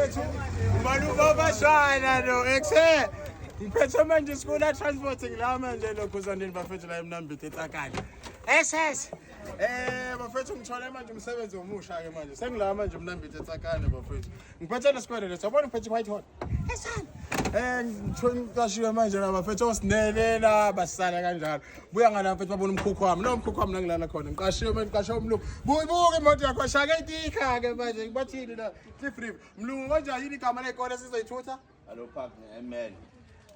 bafethu umani ubabashana lo exe ngiphethe manje school transporting la manje lokho zandeni bafethu la eMnambithi eTakane SS bafethu ngithola manje umsebenzi omusha ke manje sengila manje eMnambithi eTakane bafethu ngiphethe lesikole lethu yabona ngiphethe white hot esana ngithonqashiwe manje la bafethu osinelela basala kanjalo buya ngala mfethu babona umkhukhu wami no umkhukhu wami nangilala khona ngiqashiwe manje ngiqasha umlungu buyibuke imoto yakho shaka itika ke manje ngibathini la Cliff River mlungu konjani yini igama lekole sizoyithutha Alo Park neML.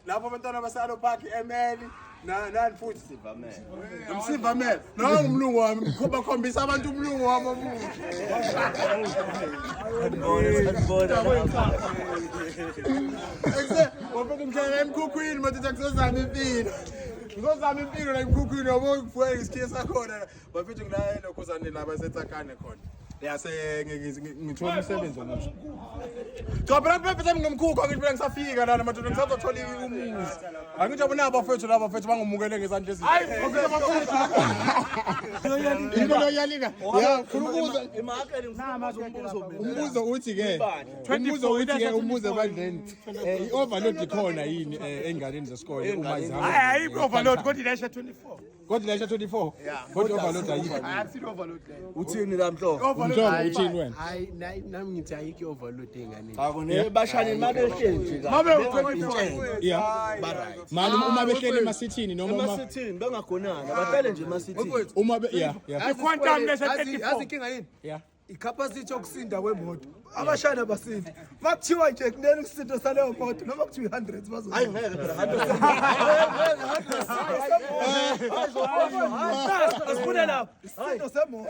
lapho abantwana basalo park eML nani futhi Sivamele. Umsivamele no umlungu wami ngikhombisa abantu umlungu wami omuhle wabona umhlanga emkhukhwini manje ngizozama impilo ngizozama impilo la emkhukhwini yabo ngifike isikhiye sakhona bafethu ngila lokho zane laba seTakane khona yase ngithola umsebenzi omusha cha phela phela ngomkhukhu ngiphela ngisafika lana manje ngisazothola umuzi angijabona abafethu laba bafethu bangomukele ngezandla ezithe yini lo yalika ya furukuza umbuzo uthi ke umbuzo bandleni i-overload ikhona yini enganeni zesikole uma izama hayi i-overload kodwa ilasha 24 kodwa ilasha 24 kodwa i-overload ayikho akusi overload leyo Uthini la mhlobo? umhlobo uthini wena hayi nami ngithi ayikho i-overload enganeni Akune bashane mabehleli nje ka. mabe u-24 yeah mali uma behlele emasithini noma Emasithini bengagonana bahlele nje emasithini. uma yeah i-quantum lesha yazi 24 inkinga yini yeah i-capacity yokusinda kwemoto abashana basindi makuthiwa nje kuneni ukusinda saleyo moto noma kuthiwa i-100 bazo Hayi ngeke phela 100. asifune lapho isindo semoto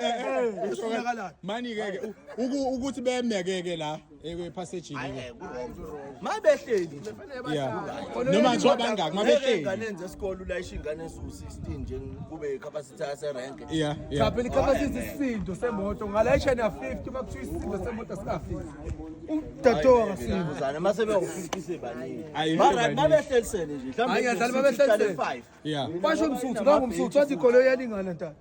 usunakalaphi mani ke ukuthi bemeke la ephasejini ke Mabehleli nje. yeah noma nje bangaki mabehleli Ingane zesikole ulayisha ingane esu16 nje kube capacity yase rank. yeah cha phela i-capacity isindo semoto ungalayisha na 50 makuthiwa isindo semoto sikafiki umdato akasinda Uzana mase bewu50 sebaningi. Ayi, Mara mabehlelisene nje. Hayi, ngiyadlala mabehlelisene. 5. yeah basho umsuthu ngangumsuthu wathi ikolo yalingana ntata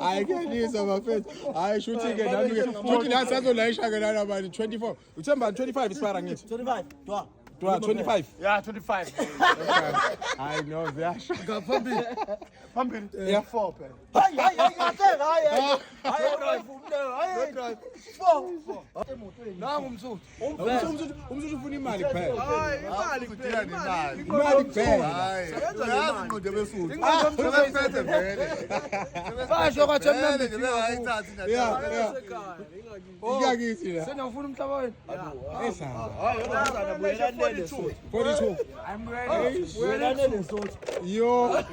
hayi ke nizwa bafethu hayi shuthi ke nami ke shuthi la sazolayisha ke lana bani 24 uthemba 25 isipara ngithi 25. Dwa. 25 yeah 25 hayi no ziyasha ngaphambili phambili Yeah. 4 phela Hayi ngiyacela hayi. Hayi drive. Hayi drive. 4. nangumsuthu umsuthu ufuna imali kuphela hayi imali kuphela imali imali kuphela Hayi, uyazi inqondo yabesuthu. ingqondo vele. basho kwathi Vele mnandi nje bengayithathi nje. yeah iyakithi la senawufuna umhlaba wenu esaba Hayi uzana buyelanele so. 42 I'm ready Buyelanele so. yo